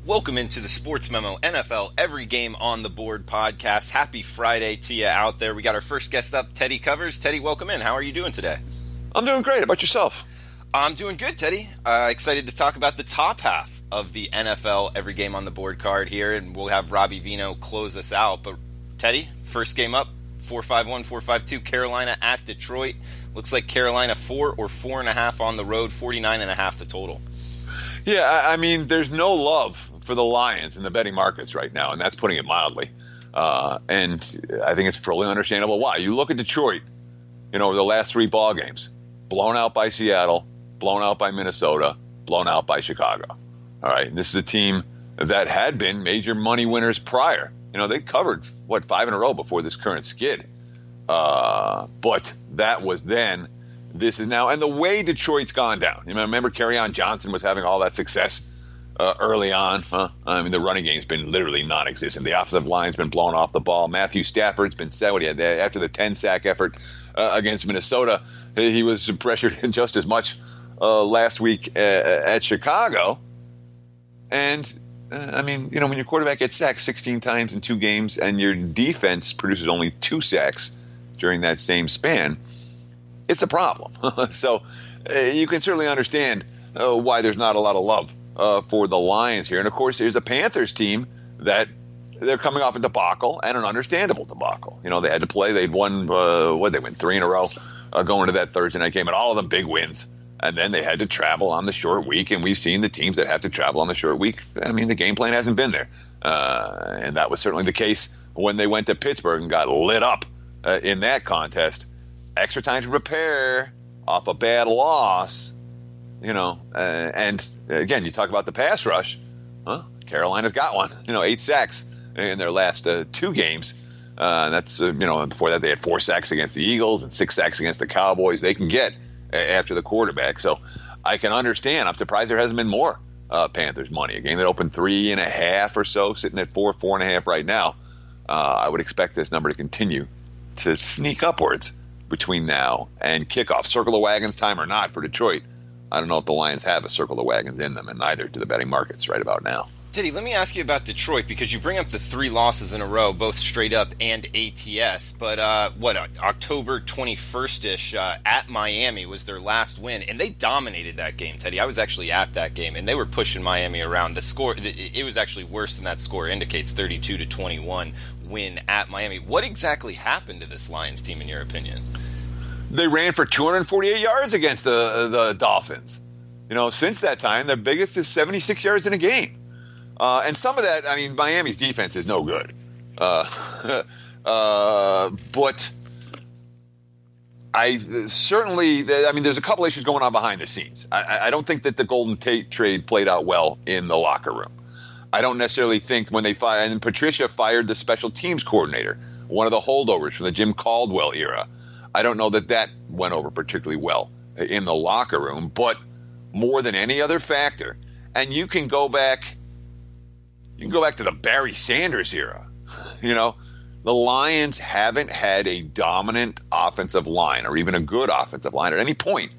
Welcome into the Sportsmemo NFL Every Game on the Board podcast. Happy Friday to you out there. We got our first guest up, Teddy Covers. Teddy, welcome in. How are you doing today? I'm doing great. How about yourself? I'm doing good, Teddy. Excited to talk about the top half of the NFL Every Game on the Board card here, and we'll have Robbie Vino close us out. But Teddy, first game up, 4-5-1, 4-5-2, Carolina at Detroit. Looks like Carolina 4 or 4.5 on the road, 49.5 the total. Yeah, I mean, there's no love for the Lions in the betting markets right now, and that's putting it mildly. And I think it's fully understandable why. You look at Detroit, over the last 3 ball games, blown out by Seattle, blown out by Minnesota, blown out by Chicago. All right, and this is a team that had been major money winners prior. They covered, 5 in a row before this current skid. But that was then. This is now. And the way Detroit's gone down. Remember Kerryon Johnson was having all that success early on. I mean, the running game's been literally non-existent. The offensive line's been blown off the ball. Matthew Stafford's been set. After the 10-sack effort against Minnesota, he was pressured just as much last week at Chicago. And, when your quarterback gets sacked 16 times in 2 games and your defense produces only 2 sacks during that same span, it's a problem. So you can certainly understand why there's not a lot of love for the Lions here. And, of course, there's a Panthers team that they're coming off a debacle and an understandable debacle. They had to play. They'd won, they went 3 in a row going into that Thursday night game, and all of them big wins. And then they had to travel on the short week, and we've seen the teams that have to travel on the short week. I mean, the game plan hasn't been there. And that was certainly the case when they went to Pittsburgh and got lit up in that contest. Extra time to prepare off a bad loss, and again, you talk about the pass rush. Carolina's got one, 8 sacks in their last 2 games. That's, before that they had 4 sacks against the Eagles and 6 sacks against the Cowboys. They can get after the quarterback. So I can understand. I'm surprised there hasn't been more Panthers money. A game that opened 3.5 or so, sitting at 4.5 right now. I would expect this number to continue to sneak upwards between now and kickoff. Circle the wagons time or not for Detroit. I don't know if the Lions have a circle the wagons in them, and neither do the betting markets right about now. Teddy, let me ask you about Detroit, because you bring up the 3 losses in a row, both straight up and ATS. But October 21st-ish at Miami was their last win, and they dominated that game, Teddy. I was actually at that game, and they were pushing Miami around. The score, it was actually worse than that score indicates, 32-21 win at Miami. What exactly happened to this Lions team, in your opinion? They ran for 248 yards against the Dolphins. Since that time, their biggest is 76 yards in a game. And some of that, Miami's defense is no good. But I certainly, there's a couple issues going on behind the scenes. I don't think that the Golden Tate trade played out well in the locker room. I don't necessarily think when they fired, and Patricia fired the special teams coordinator, one of the holdovers from the Jim Caldwell era. I don't know that went over particularly well in the locker room, but more than any other factor, and you can go back to the Barry Sanders era. The Lions haven't had a dominant offensive line or even a good offensive line at any point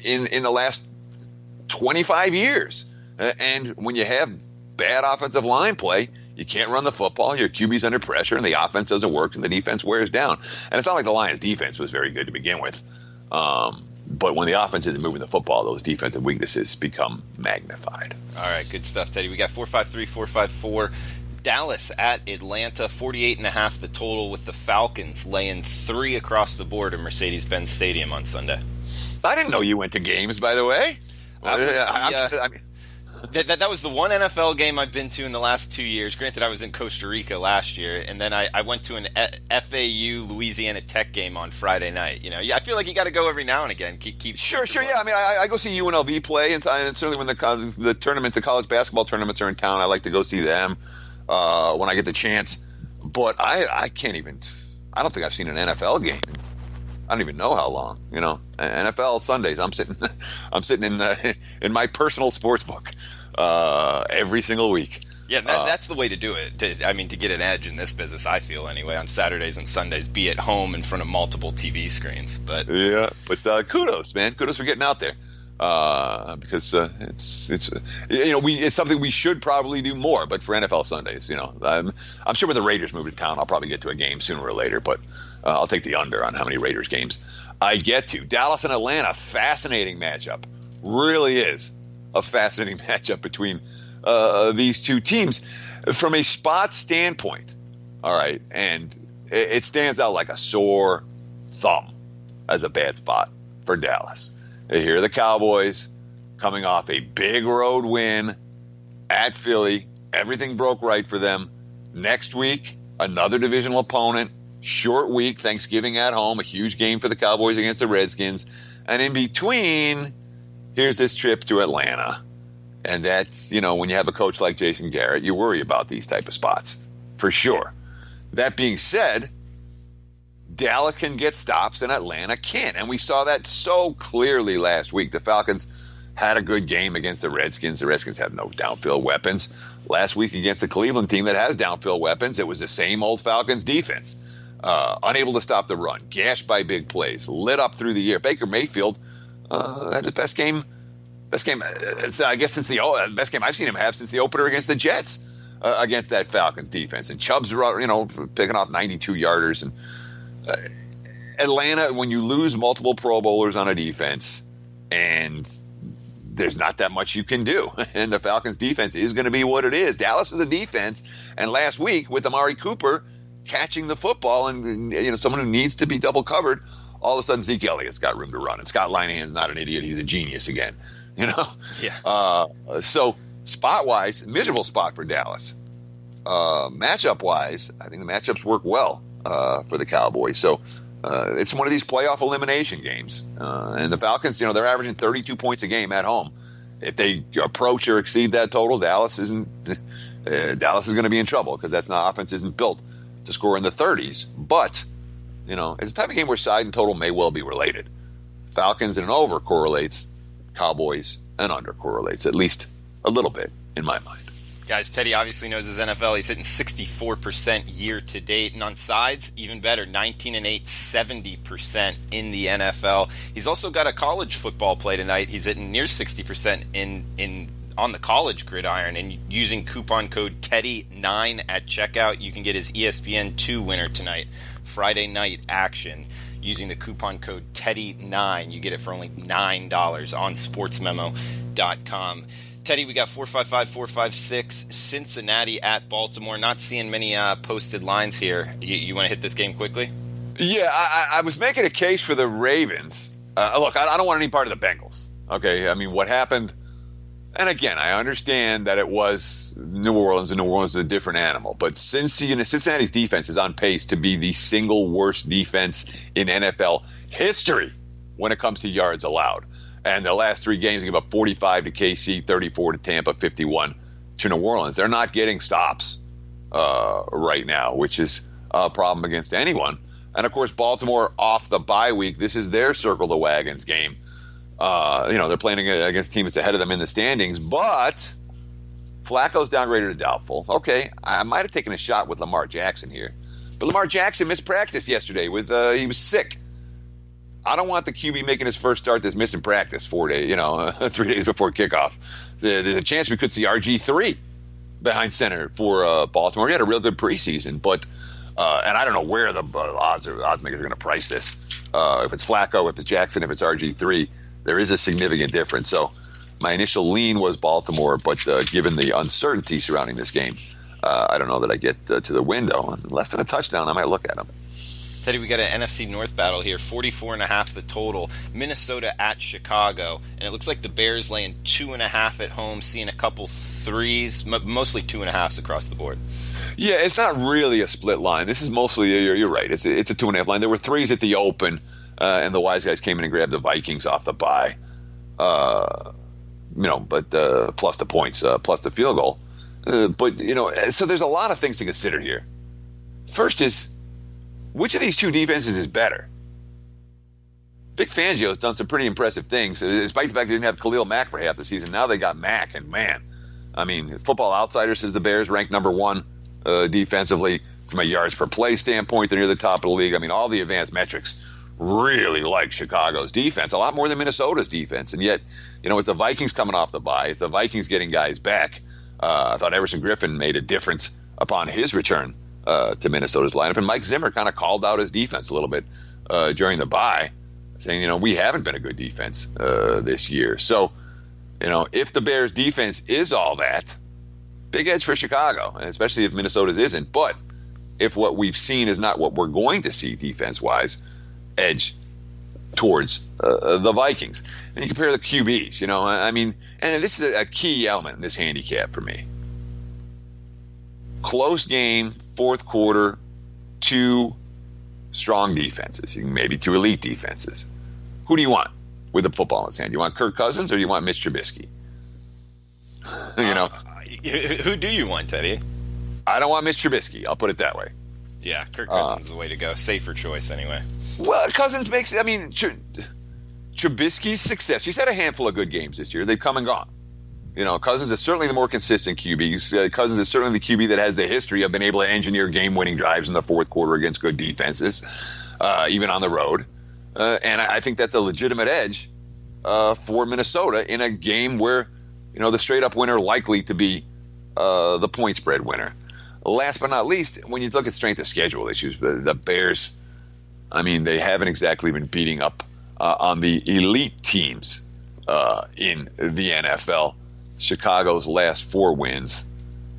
in the last 25 years. And when you have bad offensive line play, you can't run the football, your QB's under pressure, and the offense doesn't work, and the defense wears down. And it's not like the Lions' defense was very good to begin with. But when the offense isn't moving the football, those defensive weaknesses become magnified. All right, good stuff, Teddy. We got 4-5-3, 4-5-4. Dallas at Atlanta, 48.5 the total, with the Falcons laying 3 across the board at Mercedes-Benz Stadium on Sunday. I didn't know you went to games, by the way. That was the one NFL game I've been to in the last 2 years. Granted, I was in Costa Rica last year, and then I went to an FAU Louisiana Tech game on Friday night. I feel like you got to go every now and again. Sure. Yeah, I go see UNLV play, and certainly when the tournaments, the college basketball tournaments are in town, I like to go see them when I get the chance. But I can't even. I don't think I've seen an NFL game. I don't even know how long. NFL Sundays. I'm sitting in my personal sports book every single week. Yeah, that's the way to do it. To get an edge in this business, I feel anyway, on Saturdays and Sundays, be at home in front of multiple TV screens. But kudos, man. Kudos for getting out there. because it's something we should probably do more. But for NFL Sundays, I'm sure when the Raiders move to town, I'll probably get to a game sooner or later. But I'll take the under on how many Raiders games I get to. Dallas and Atlanta, fascinating matchup. Really is a fascinating matchup between these two teams from a spot standpoint. All right, and it stands out like a sore thumb as a bad spot for Dallas. Here are the Cowboys coming off a big road win at Philly. Everything broke right for them. Next week, another divisional opponent. Short week, Thanksgiving at home, a huge game for the Cowboys against the Redskins. And in between, here's this trip to Atlanta. And that's, when you have a coach like Jason Garrett, you worry about these type of spots, for sure. That being said, Dallas can get stops and Atlanta can't. And we saw that so clearly last week. The Falcons had a good game against the Redskins. The Redskins have no downfield weapons. Last week against the Cleveland team that has downfield weapons, it was the same old Falcons defense. Unable to stop the run, gashed by big plays, lit up through the air. Baker Mayfield had his best game, I guess, since the best game I've seen him have since the opener against the Jets against that Falcons defense. And Chubb's, picking off 92-yarders. And Atlanta, when you lose multiple Pro Bowlers on a defense, and there's not that much you can do, and the Falcons defense is going to be what it is. Dallas is a defense, and last week with Amari Cooper catching the football and someone who needs to be double covered, all of a sudden Zeke Elliott's got room to run, and Scott Linehan's not an idiot; he's a genius again. Yeah. So spot-wise, miserable spot for Dallas. Matchup-wise, I think the matchups work well for the Cowboys. So it's one of these playoff elimination games. And the Falcons, they're averaging 32 points a game at home. If they approach or exceed that total, Dallas is going to be in trouble because offense isn't built to score in the 30s. But, it's a type of game where side and total may well be related. Falcons and an over correlates, Cowboys and under correlates, at least a little bit in my mind. Guys, Teddy obviously knows his NFL. He's hitting 64% year to date. And on sides, even better, 19-8, 70% in the NFL. He's also got a college football play tonight. He's hitting near 60% on the college gridiron. And using coupon code Teddy9 at checkout, you can get his ESPN2 winner tonight. Friday night action. Using the coupon code Teddy9, you get it for only $9 on sportsmemo.com. Teddy, we got 455-456, Cincinnati at Baltimore. Not seeing many posted lines here. You want to hit this game quickly? Yeah, I was making a case for the Ravens. Look, I don't want any part of the Bengals. Okay, I mean, what happened? And again, I understand that it was New Orleans, and New Orleans is a different animal. But Cincinnati's defense is on pace to be the single worst defense in NFL history when it comes to yards allowed. And the last three games, they give up 45 to KC, 34 to Tampa, 51 to New Orleans. They're not getting stops right now, which is a problem against anyone. And, of course, Baltimore off the bye week. This is their circle the wagons game. They're playing against a team that's ahead of them in the standings. But Flacco's downgraded to doubtful. Okay, I might have taken a shot with Lamar Jackson here. But Lamar Jackson missed practice yesterday. He was sick. I don't want the QB making his first start that's missing practice 3 days before kickoff. There's a chance we could see RG3 behind center for Baltimore. He had a real good preseason, but and I don't know where the odds makers are going to price this. If it's Flacco, if it's Jackson, if it's RG3, there is a significant difference. So my initial lean was Baltimore, but given the uncertainty surrounding this game, I don't know that I get to the window. Less than a touchdown, I might look at them. Teddy, we got an NFC North battle here, 44.5 the total. Minnesota at Chicago, and it looks like the Bears laying 2.5 at home, seeing a couple threes, mostly 2.5s across the board. Yeah, it's not really a split line. This is mostly, you're right, it's a 2.5 line. There were threes at the open, and the wise guys came in and grabbed the Vikings off the bye. But plus the points, plus the field goal. So there's a lot of things to consider here. First is, which of these two defenses is better? Vic Fangio's done some pretty impressive things, despite the fact they didn't have Khalil Mack for half the season. Now they got Mack, and man, I mean, Football Outsiders says the Bears ranked number one defensively from a yards per play standpoint. They're near the top of the league. I mean, all the advanced metrics really like Chicago's defense, a lot more than Minnesota's defense. And yet, it's the Vikings coming off the bye. It's the Vikings getting guys back. I thought Everson Griffin made a difference upon his return to Minnesota's lineup. And Mike Zimmer kind of called out his defense a little bit during the bye, saying, we haven't been a good defense this year. So, if the Bears' defense is all that, big edge for Chicago, especially if Minnesota's isn't. But if what we've seen is not what we're going to see defense-wise, edge towards the Vikings. And you compare the QBs, and this is a key element in this handicap for me. Close game, fourth quarter, two strong defenses, maybe two elite defenses. Who do you want with the football in his hand? You want Kirk Cousins or do you want Mitch Trubisky? Who do you want, Teddy? I don't want Mitch Trubisky. I'll put it that way. Yeah, Kirk Cousins is the way to go. Safer choice, anyway. Well, Cousins makes. Trubisky's success. He's had a handful of good games this year. They've come and gone. Cousins is certainly the more consistent QB. Cousins is certainly the QB that has the history of being able to engineer game-winning drives in the fourth quarter against good defenses, even on the road. And I think that's a legitimate edge for Minnesota in a game where, the straight-up winner likely to be the point spread winner. Last but not least, when you look at strength of schedule issues, the Bears, they haven't exactly been beating up on the elite teams in the NFL. Chicago's last 4 wins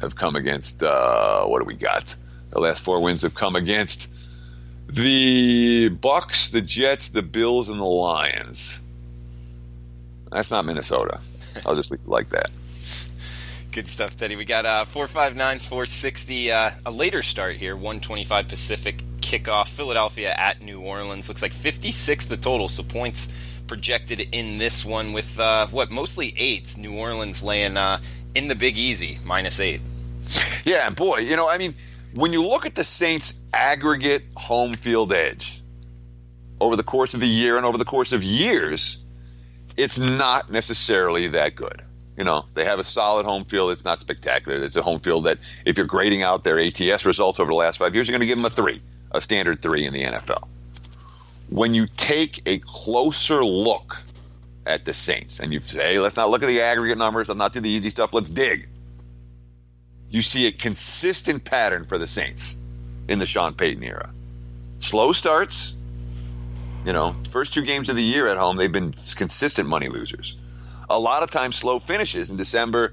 have come against, what do we got? The last 4 wins have come against the Bucks, the Jets, the Bills, and the Lions. That's not Minnesota. I'll just leave it like that. Good stuff, Teddy. We got 459, 460, a later start here, 1:25 Pacific kickoff. Philadelphia at New Orleans. Looks like 56 the total, so points projected in this one with, mostly 8s. New Orleans laying in the Big Easy, -8. Yeah, and boy, when you look at the Saints' aggregate home field edge over the course of the year and over the course of years, it's not necessarily that good. They have a solid home field. It's not spectacular. It's a home field that, if you're grading out their ATS results over the last 5 years, you're going to give them a 3, a standard 3 in the NFL. When you take a closer look at the Saints and you say, hey, let's not look at the aggregate numbers, let's not do the easy stuff, let's dig. You see a consistent pattern for the Saints in the Sean Payton era. Slow starts. First 2 games of the year at home, they've been consistent money losers. A lot of times slow finishes in December,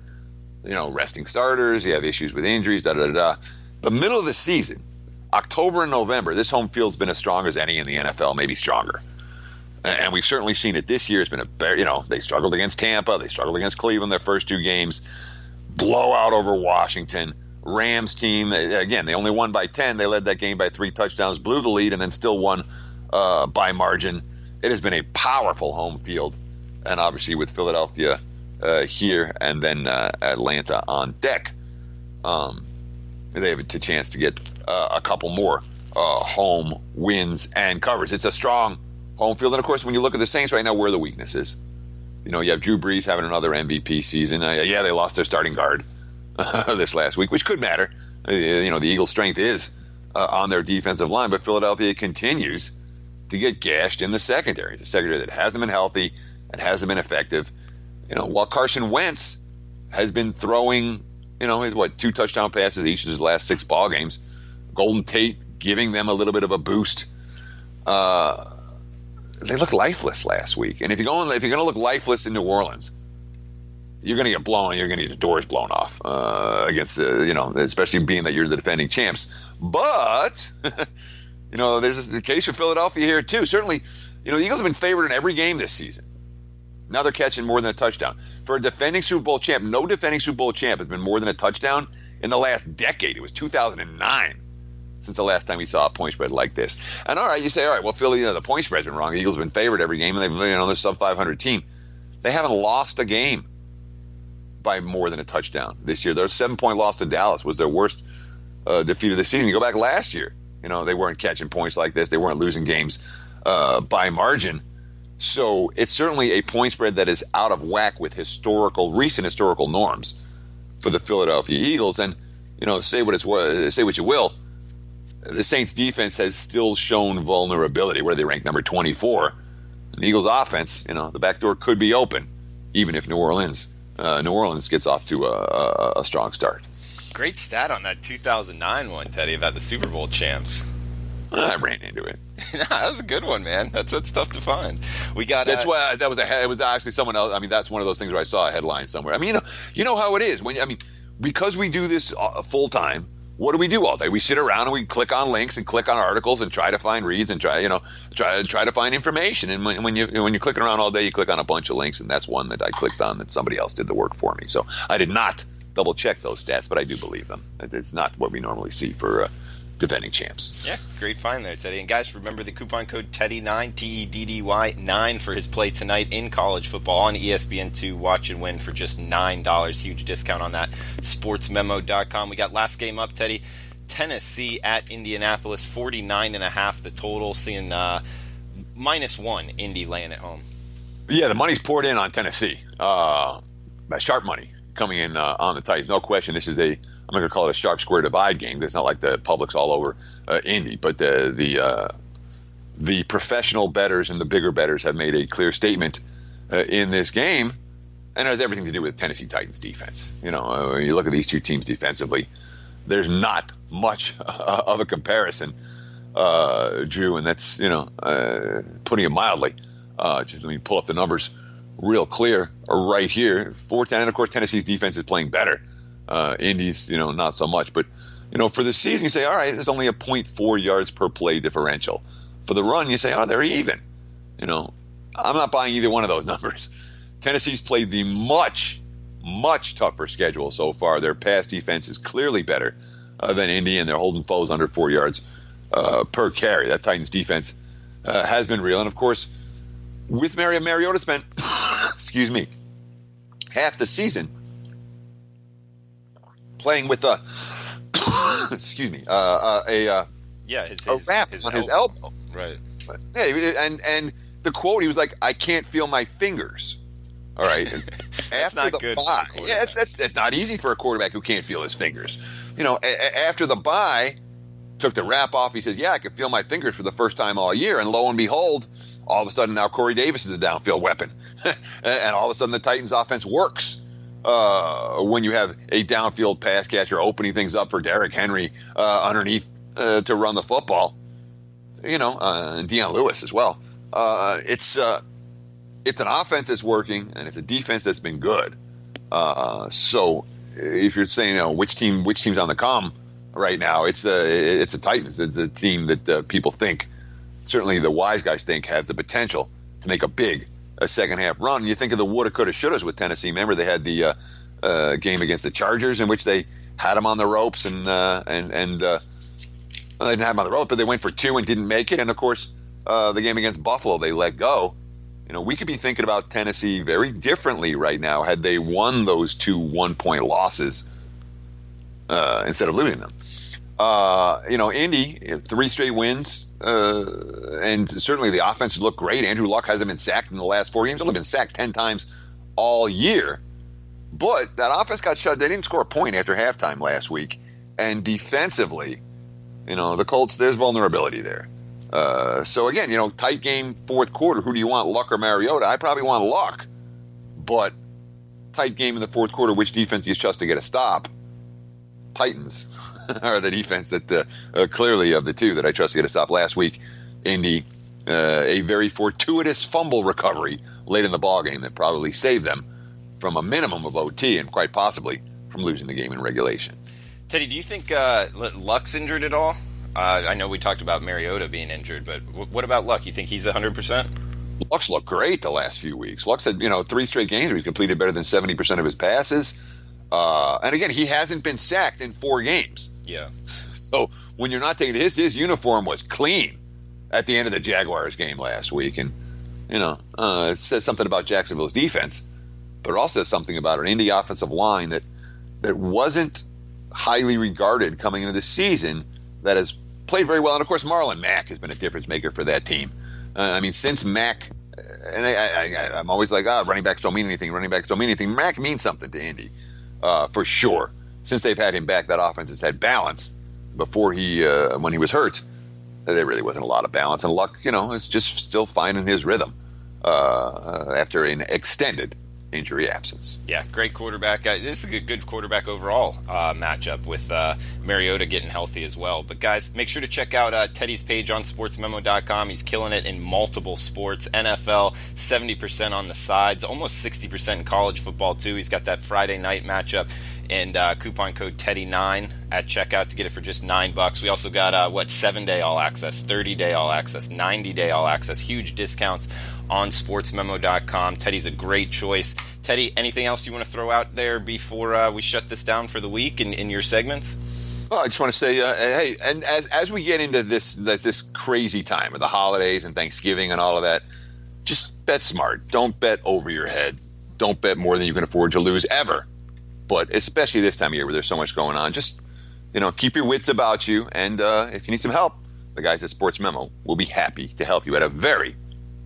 resting starters, you have issues with injuries, da-da-da-da. The middle of the season, October and November, this home field's been as strong as any in the NFL, maybe stronger. And we've certainly seen it this year. It's been they struggled against Tampa. They struggled against Cleveland their first 2 games. Blowout over Washington. Rams team, again, they only won by 10. They led that game by 3 touchdowns, blew the lead, and then still won by margin. It has been a powerful home field. And obviously with Philadelphia here and then Atlanta on deck, they have a chance to get a couple more home wins and covers. It's a strong home field. And, of course, when you look at the Saints right now, where are the weaknesses? You have Drew Brees having another MVP season. They lost their starting guard this last week, which could matter. The Eagles' strength is on their defensive line, but Philadelphia continues to get gashed in the secondary. It's a secondary that hasn't been healthy and hasn't been effective. While Carson Wentz has been throwing, 2 touchdown passes each of his last 6 ball games. Golden Tate giving them a little bit of a boost. They looked lifeless last week. And if you're going to look lifeless in New Orleans, you're going to get blown. You're going to get the doors blown off against especially being that you're the defending champs. But there's the case for Philadelphia here too. Certainly, the Eagles have been favored in every game this season. Now they're catching more than a touchdown. For a defending Super Bowl champ, no defending Super Bowl champ has been more than a touchdown in the last decade. It was 2009 since the last time we saw a point spread like this. And all right, you say, all right, well, Philly, the point spread's been wrong. The Eagles have been favored every game, and they're sub-500 team. They haven't lost a game by more than a touchdown this year. Their 7-point loss to Dallas was their worst defeat of the season. You go back last year, they weren't catching points like this. They weren't losing games by margin. So it's certainly a point spread that is out of whack with recent historical norms for the Philadelphia Eagles. And say what you will, the Saints defense has still shown vulnerability. Where they rank number 24. The Eagles offense, the back door could be open, even if New Orleans gets off to a strong start. Great stat on that 2009 one, Teddy, about the Super Bowl champs. I ran into it. Nah, that was a good one, man. That's tough to find. We got. That's why it was actually someone else. I mean, that's one of those things where I saw a headline somewhere. I mean, you know how it is because we do this full time. What do we do all day? We sit around and we click on links and click on articles and try to find reads and try to find information. And when you're clicking around all day, you click on a bunch of links, and that's one that I clicked on that somebody else did the work for me. So I did not double check those stats, but I do believe them. It's not what we normally see for defending champs. Yeah, great find there, Teddy. And guys, remember the coupon code Teddy9, TEDDY9 for his play tonight in college football on ESPN2. Watch and win for just $9. Huge discount on that. Sportsmemo.com. We got last game up, Teddy. Tennessee at Indianapolis, 49.5 the total. Seeing -1 Indy laying at home. Yeah, the money's poured in on Tennessee. Sharp money coming in on the Titans. No question. This is I'm not going to call it a sharp square divide game. It's not like the public's all over Indy, but the professional bettors and the bigger bettors have made a clear statement in this game, and it has everything to do with Tennessee Titans defense. When you look at these two teams defensively, there's not much of a comparison, Drew, and that's putting it mildly. Just let me pull up the numbers real clear right here. 4-10, and of course Tennessee's defense is playing better. Indy's, not so much. But, for the season, you say, all right, there's only a 0.4 yards per play differential. For the run, you say, oh, they're even. I'm not buying either one of those numbers. Tennessee's played the much, much tougher schedule so far. Their pass defense is clearly better than Indy, and they're holding foes under 4 yards per carry. That Titans defense has been real. And, of course, with Mariota spent, excuse me, half the season playing with excuse me, his wrap on his elbow. Right. But, yeah, and the quote, he was like, "I can't feel my fingers." All right. That's not good. Bye, yeah, that's not easy for a quarterback who can't feel his fingers. After the bye, took the wrap off. He says, "Yeah, I can feel my fingers for the first time all year." And lo and behold, all of a sudden now Corey Davis is a downfield weapon, and all of a sudden the Titans' offense works. When you have a downfield pass catcher opening things up for Derrick Henry underneath to run the football, and Deion Lewis as well. It's an offense that's working, and it's a defense that's been good. So if you're saying, which team's on the come right now, it's the Titans. It's a team that people think, certainly the wise guys think, has the potential to make a second half run. You think of the woulda, coulda, shouldas with Tennessee. Remember they had the game against the Chargers in which they had them on the ropes and they didn't have them on the ropes, but they went for 2 and didn't make it. And of course, the game against Buffalo, they let go. We could be thinking about Tennessee very differently right now had they won those 2 1-point losses instead of losing them. Indy, 3 straight wins, and certainly the offense looked great. Andrew Luck hasn't been sacked in the last 4 games. Only been sacked 10 times all year. But that offense got shut. They didn't score a point after halftime last week. And defensively, the Colts, there's vulnerability there. So again, tight game, fourth quarter. Who do you want, Luck or Mariota? I probably want Luck. But tight game in the fourth quarter, which defense do you trust to get a stop? Titans are the defense that clearly of the two that I trust to get a stop. Last week, Indy, a very fortuitous fumble recovery late in the ballgame that probably saved them from a minimum of OT and quite possibly from losing the game in regulation. Teddy, do you think Luck's injured at all? I know we talked about Mariota being injured, but what about Luck? You think he's 100%? Luck's looked great the last few weeks. Luck's had 3 straight games where he's completed better than 70% of his passes. And again, he hasn't been sacked in 4 games. Yeah. So when you're not taking his uniform was clean at the end of the Jaguars game last week. And, it says something about Jacksonville's defense, but it also says something about an Indy offensive line that wasn't highly regarded coming into the season that has played very well. And, of course, Marlon Mack has been a difference maker for that team. Since Mack, and I'm always like, running backs don't mean anything. Running backs don't mean anything. Mack means something to Indy, for sure. Since they've had him back, that offense has had balance. before when he was hurt, there really wasn't a lot of balance, and Luck, is just still finding his rhythm after an extended injury absence. Yeah, great quarterback. This is a good quarterback overall matchup with Mariota getting healthy as well. But guys, make sure to check out Teddy's page on sportsmemo.com. He's killing it in multiple sports. NFL, 70% on the sides, almost 60% in college football too. He's got that Friday night matchup. And coupon code Teddy9 at checkout to get it for just $9. We also got 7-day all access, 30-day all access, 90-day all access, huge discounts on sportsmemo.com. Teddy's a great choice. Teddy, anything else you want to throw out there before we shut this down for the week in your segments? Well, I just want to say, hey, and as we get into this crazy time of the holidays and Thanksgiving and all of that, just bet smart. Don't bet over your head. Don't bet more than you can afford to lose ever. But especially this time of year where there's so much going on, just, keep your wits about you. And if you need some help, the guys at Sports Memo will be happy to help you at a very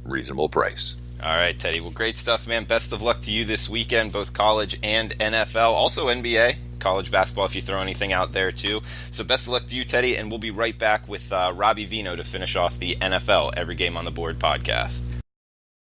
reasonable price. All right, Teddy. Well, great stuff, man. Best of luck to you this weekend, both college and NFL. Also NBA, college basketball, if you throw anything out there, too. So best of luck to you, Teddy. And we'll be right back with Robbie Vino to finish off the NFL Every Game on the Board podcast.